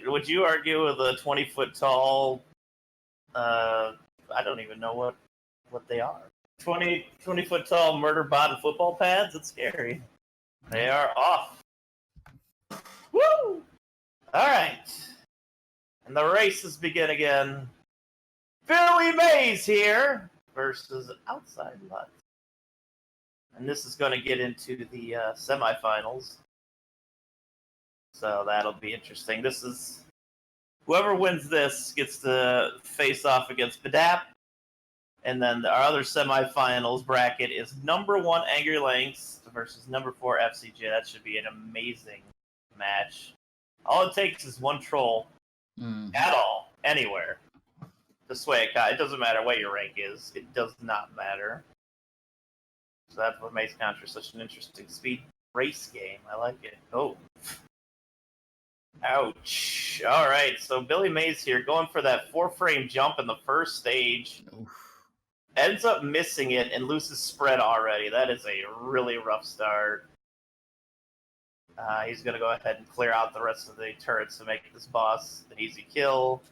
would you argue with a 20-foot tall? I don't even know what they are. 20-foot tall murder bot and football pads. It's scary. They are off. Woo! All right, and the races begin again. Billy Mays here versus Outside Lutz. And this is going to get into the semifinals. So that'll be interesting. This is... Whoever wins this gets to face off against Badap. And then our other semifinals bracket is number 1 Angry Lynx versus number 4 FCJ. That should be an amazing match. All it takes is one troll. At all. Anywhere. To sway a guy. It doesn't matter what your rank is. It does not matter. So that's what makes Contra such an interesting speed race game. I like it. Oh. Ouch. Alright, so Billy Mays here going for that 4-frame jump in the first stage. Oof. Ends up missing it and loses spread already. That is a really rough start. He's going to go ahead and clear out the rest of the turrets to make this boss an easy kill.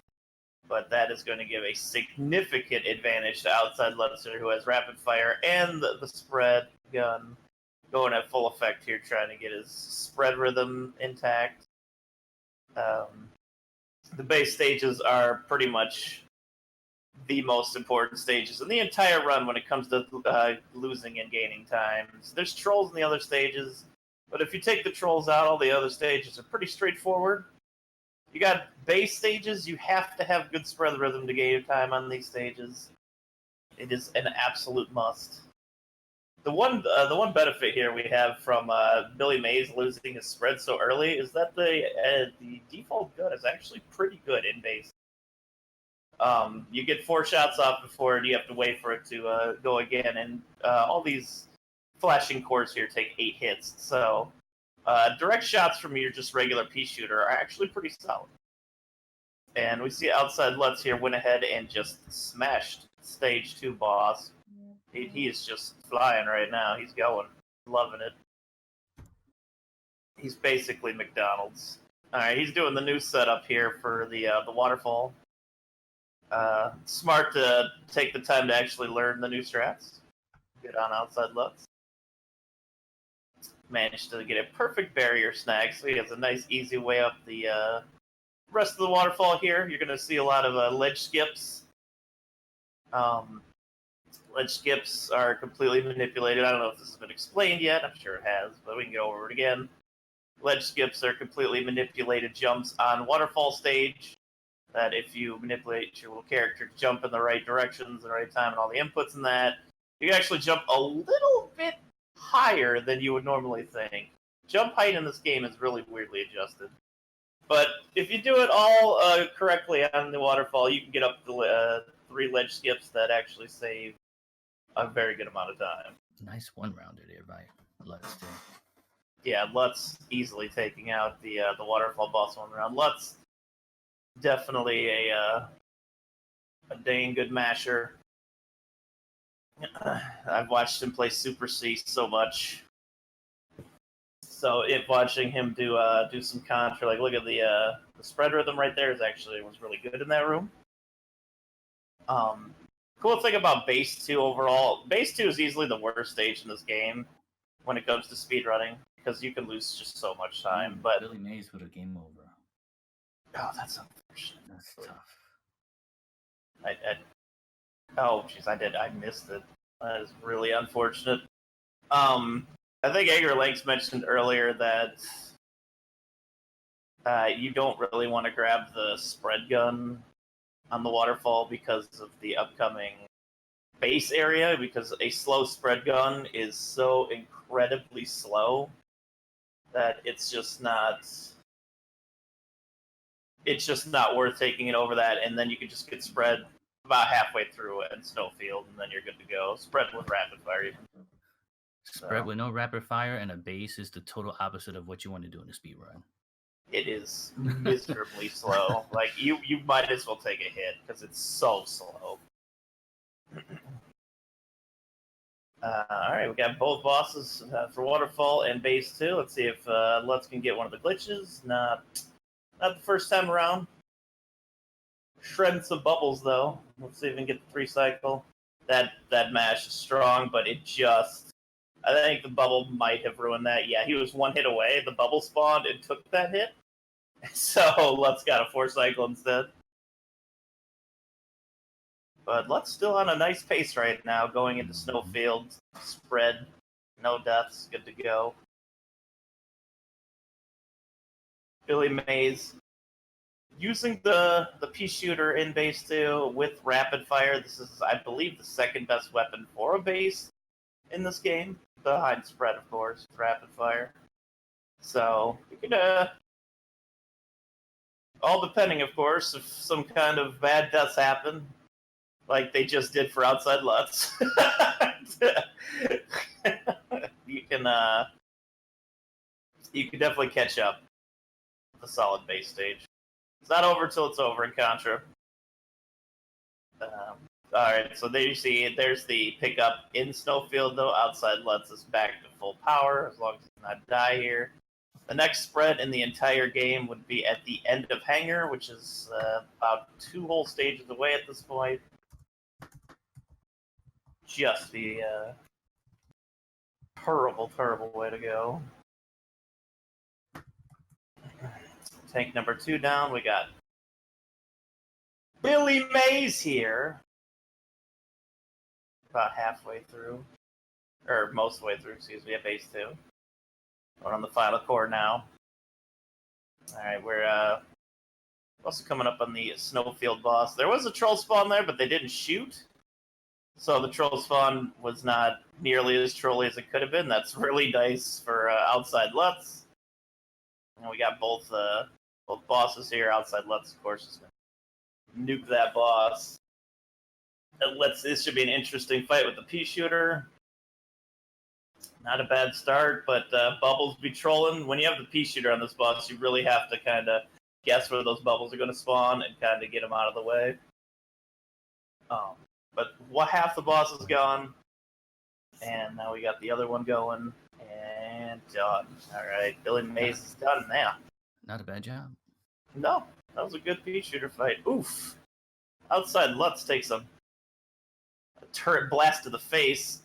But that is going to give a significant advantage to Outside Lutz, who has rapid fire and the spread gun going at full effect here, trying to get his spread rhythm intact. The base stages are pretty much the most important stages in the entire run when it comes to losing and gaining times. There's trolls in the other stages, but if you take the trolls out, all the other stages are pretty straightforward. You got base stages, you have to have good spread rhythm to gain time on these stages. It is an absolute must. The one benefit here we have from Billy Mays losing his spread so early is that the default gun is actually pretty good in base. You get 4 shots off before you have to wait for it to go again, and all these flashing cores here take 8 hits, so direct shots from your just regular pea shooter are actually pretty solid. And we see Outside Lutz here went ahead and just smashed stage 2 boss. He is just flying right now. He's going. Loving it. He's basically McDonald's. Alright, he's doing the new setup here for the waterfall. Smart to take the time to actually learn the new strats. Good on Outside Lutz. Managed to get a perfect barrier snag, so he has a nice, easy way up the rest of the waterfall here. You're going to see a lot of ledge skips. Ledge skips are completely manipulated. I don't know if this has been explained yet. I'm sure it has, but we can go over it again. Ledge skips are completely manipulated jumps on waterfall stage that if you manipulate your little character to jump in the right directions, the right time, and all the inputs in that, you can actually jump a little bit higher than you would normally think. Jump height in this game is really weirdly adjusted. But if you do it all correctly on the waterfall, you can get up to 3 ledge skips that actually save a very good amount of time. Nice one-rounder there by Lutz. Yeah, Lutz easily taking out the waterfall boss one round. Lutz definitely a dang good masher. I've watched him play Super C so much. So watching him do some Contra, like look at the spread rhythm right there was really good in that room. Cool thing about base 2 overall, base 2 is easily the worst stage in this game when it comes to speedrunning, because you can lose just so much time. But Billy Mays with a game over. Oh, that's unfortunate. That's tough. Oh, jeez, I missed it. That is really unfortunate. I think Angry Lynx mentioned earlier that you don't really want to grab the spread gun on the waterfall because of the upcoming base area, because a slow spread gun is so incredibly slow that it's just not worth taking it over that, and then you can just get spread about halfway through it in Snowfield, and then you're good to go. Spread with rapid fire even. Spread with no rapid fire and a base is the total opposite of what you want to do in a speed run. It is miserably slow. Like, you might as well take a hit, because it's so slow. Alright, we got both bosses for Waterfall and Base 2. Let's see if Lutz can get one of the glitches. Not Not the first time around. Shredding some bubbles, though. Let's see if we can get the 3-cycle. That mash is strong, but it just... I think the bubble might have ruined that. Yeah, he was 1 hit away. The bubble spawned and took that hit. So Lutz got a 4-cycle instead. But Lutz still on a nice pace right now, going into Snowfield. Spread. No deaths. Good to go. Billy Mays using the pea shooter in base 2 with rapid fire. This is, I believe, the second best weapon for a base in this game. Behind spread, of course, rapid fire. So you could, all depending, of course, if some kind of bad deaths happen, like they just did for outside Lutz. you can definitely catch up with a solid base stage. It's not over till it's over in Contra. Alright, so there you see, there's the pickup in Snowfield, though. Outside Lutz is back to full power, as long as he does not die here. The next spread in the entire game would be at the end of Hangar, which is about 2 whole stages away at this point. Just the terrible, terrible way to go. Tank number 2 down. We got Billy Mays here. About halfway through. Or most way through, excuse me, at base 2. We're on the final core now. Alright, we're also coming up on the Snowfield boss. There was a troll spawn there, but they didn't shoot. So the troll spawn was not nearly as trolly as it could have been. That's really nice for outside Lutz. And we got both bosses here. Outside Lutz, of course, is going to nuke that boss. This should be an interesting fight with the pea shooter. Not a bad start, but bubbles be trolling. When you have the pea shooter on this boss, you really have to kind of guess where those bubbles are going to spawn and kind of get them out of the way. But half the boss is gone, and now we got the other one going, and done. All right, Billy Mays is done now. Not a bad job. No, that was a good pea shooter fight. Oof. Outside Lutz takes a turret blast to the face,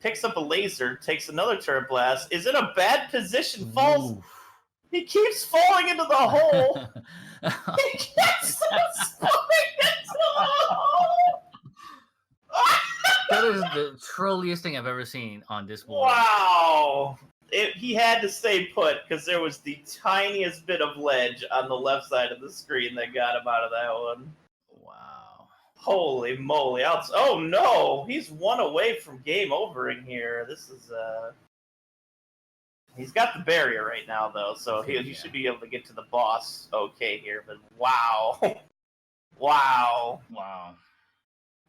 picks up a laser, takes another turret blast, is in a bad position, falls. Oof. He keeps falling into the hole. He keeps falling into the hole. That is the trolliest thing I've ever seen on this board. Wow. He had to stay put because there was the tiniest bit of ledge on the left side of the screen that got him out of that one. Wow. Holy moly. Oh no, he's 1 away from game over in here. This is he's got the barrier right now though, so he should be able to get to the boss okay here, but wow. Wow.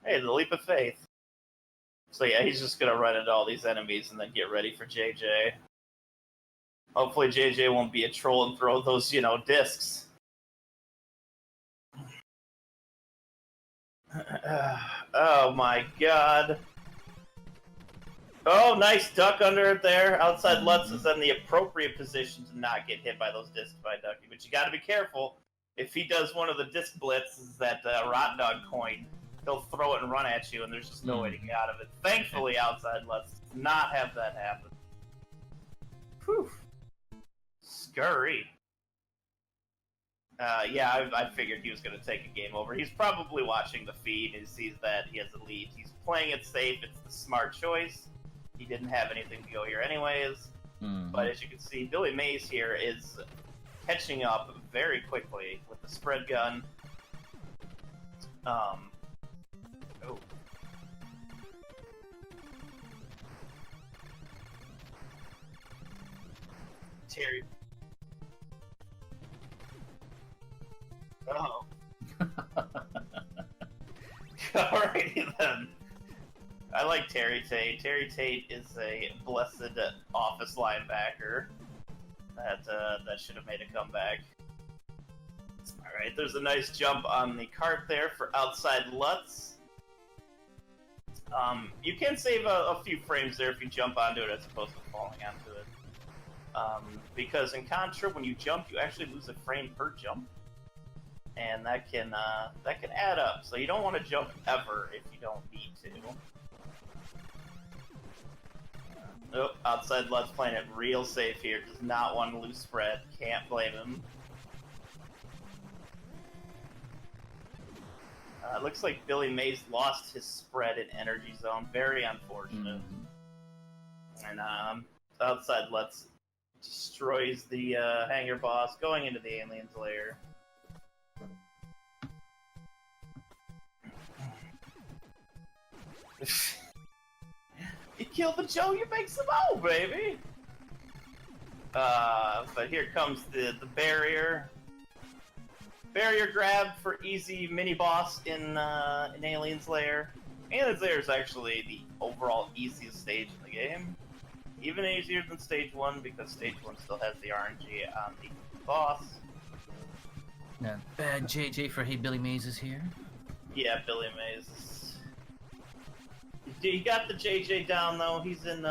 Hey, the leap of faith. So yeah, he's just gonna run into all these enemies and then get ready for JJ. Hopefully JJ won't be a troll and throw those, discs. Oh my god. Oh, nice duck under it there. Outside Lutz is in the appropriate position to not get hit by those discs by Ducky, but you gotta be careful. If he does one of the disc blitzes, that Rot Dog coin, he'll throw it and run at you, and there's just no way to get out of it. Thankfully, outside Lutz does not have that happen. Whew. Scurry. Yeah, I figured he was going to take a game over. He's probably watching the feed and sees that he has a lead. He's playing it safe. It's the smart choice. He didn't have anything to go here anyways. But as you can see, Billy Mays here is catching up very quickly with the spread gun. Oh. Terry. Oh. Alrighty then. I like Terry Tate. Terry Tate is a blessed office linebacker that should have made a comeback. Alright, there's a nice jump on the cart there for outside Lutz. You can save a few frames there if you jump onto it as opposed to falling onto it. Because in Contra, when you jump, you actually lose a frame per jump, and that can add up. So you don't want to jump ever if you don't need to. Oh, outside Lutz playing it real safe here. Does not want to lose spread. Can't blame him. Looks like Billy Mays lost his spread in Energy Zone. Very unfortunate. And outside Lutz destroys the hangar boss, going into the alien's lair. You kill the Joe, you make some more, baby! But here comes the barrier. Barrier grab for easy mini-boss in Alien's Lair. Alien's Lair is actually the overall easiest stage in the game. Even easier than Stage 1, because Stage 1 still has the RNG on the boss. Now, bad JJ for Hey Billy Mays is here. Yeah, Billy Mays is... He got the JJ down, though. He's in,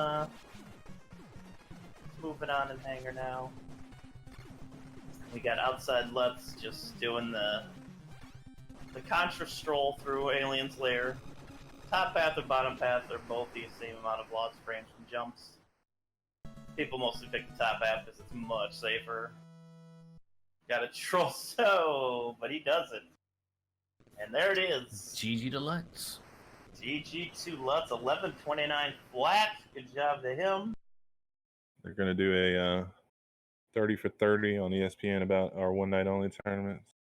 moving on in Hangar now. We got outside Lutz just doing the Contra stroll through Alien's Lair. Top path and bottom path are both the same amount of lost frames from jumps. People mostly pick the top path because it's much safer. Got a troll so, but he does it. And there it is. GG to Lutz. GG to Lutz, 11:29 flat. Good job to him. They're going to do a 30 for 30 on ESPN about our one night only tournament.